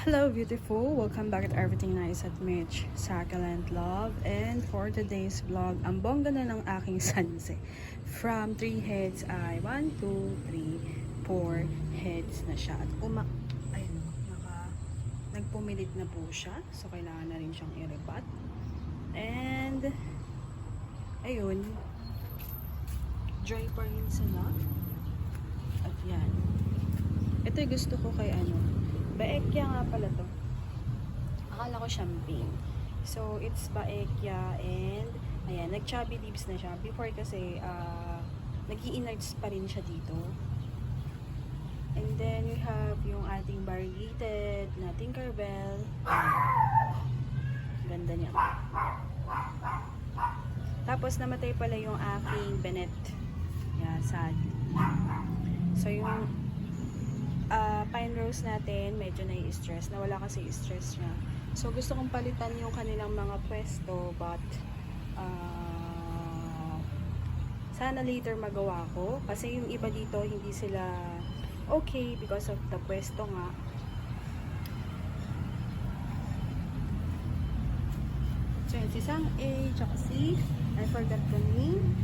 Hello beautiful! Welcome back at Everything Nice at Mitch Succulent Love. And for today's vlog, ang bongga na ng aking sunset. From 3 heads ay 1, 2, 3, 4 heads na siya. At ayun, nagpumilit na po siya. So kailangan na rin siyang i-rebat. And ayun, dry pa rin sila. At yan. Ito yung gusto ko kay Baekya nga pala to. Akala ko champagne. So, it's Baekya and ayan, nag-chubby leaves na siya. Before kasi, nag-i-innards pa rin siya dito. And then, we have yung ating variegated na Tinkerbell. Ganda niya. Tapos, namatay pala yung aking Bennett. Yeah, sadly. So, yung pine rose natin, medyo nai-stress. Nawala kasi stress niya. So, gusto kong palitan yung kanilang mga pwesto, but sana later magawa ko. Kasi yung iba dito, hindi sila okay because of the pwesto nga. So, yun, si Sang A, tsaka si, I forgot the name.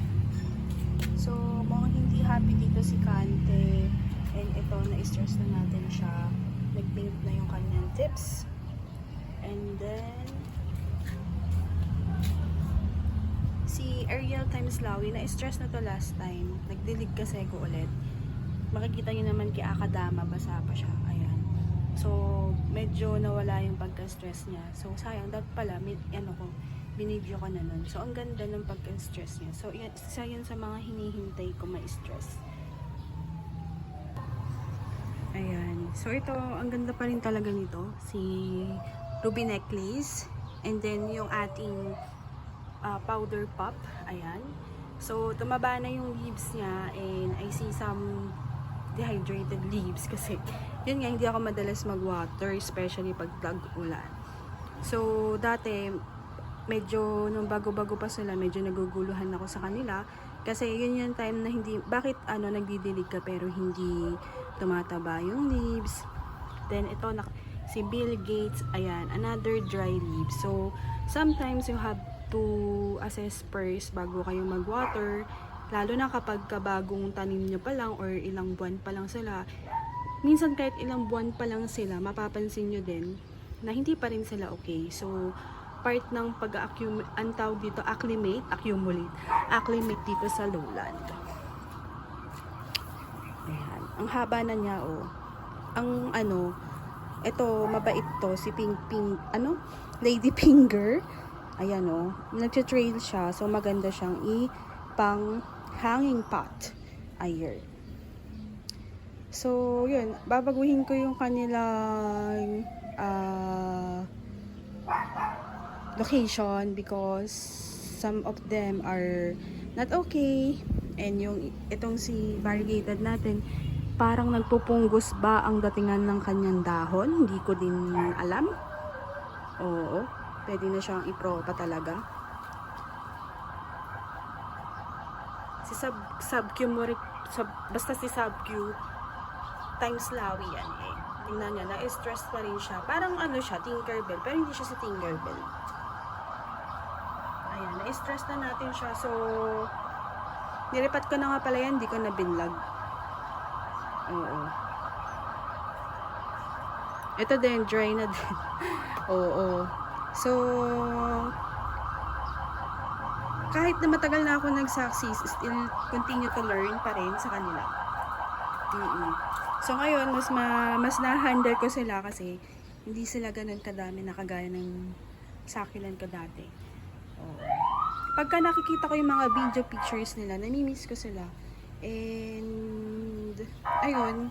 So, mukhang hindi happy dito si Kante. And ito, na-stress na natin siya. Nag-pink na yung kanyang tips. And then, si Ariel times Lawi, na-stress na to last time. Nagdilig kasi ko ulit. Makikita nyo naman kay Akadama, basa pa siya. Ayan. So, medyo nawala yung pagka-stress niya. So, sayang. Dapat pala, binidyo ko na nun. So, ang ganda ng pagka-stress niya. So, isa yan sa mga hinihintay ko ma-stress. Ayan. So, ito, ang ganda pa rin talaga nito. Si ruby necklace. And then, yung ating powder pop. Ayan. So, tumaba na yung leaves niya. And I see some dehydrated leaves. Kasi, yun nga, hindi ako madalas mag-water. Especially pag tag-ulan. So, dati, medyo, nung bago-bago pa sila, medyo naguguluhan ako sa kanila. Kasi yun yung time na hindi, bakit nagdidilig ka pero hindi tumataba yung leaves. Then ito, si Bill Gates, ayan, another dry leaf. So, sometimes you have to assess first bago kayo mag-water. Lalo na kapag kabagong tanim nyo pa lang or ilang buwan pa lang sila. Minsan kahit ilang buwan pa lang sila, mapapansin nyo din na hindi pa rin sila okay. So, part ng pag-accumulate, ang tawag dito, acclimate dito sa lowland. Ayan. Ang haba na niya, oh. Ang ito, mabait to, si Lady Finger. Ayan, oh. Nagtra-trail siya, so maganda siyang pang hanging pot. Ayer. So, yun, babaguhin ko yung kanilang location because some of them are not okay. And yung itong si variegated natin, parang nagpupunggos ba ang datingan ng kanyang dahon? Hindi ko din alam. Oo, pwede na siyang ipropa talaga. Si basta si Sub-Q times Lawi yan eh. Tingnan niya, na-stress pa rin siya. Parang siya, Tinkerbell, pero hindi siya si Tinkerbell. Ayan, na-stress na natin siya. So, nilipat ko na nga pala yan, hindi ko na binlog. Oo. Ito din, dry na din. Oo. So, kahit na matagal na ako nag-success, still continue to learn pa rin sa kanila. So, ngayon, mas na-handle ko sila kasi hindi sila ganun kadami na kagaya ng succulent ko dati. Oh. Pagka nakikita ko yung mga video pictures nila, namimiss ko sila. And, ayun,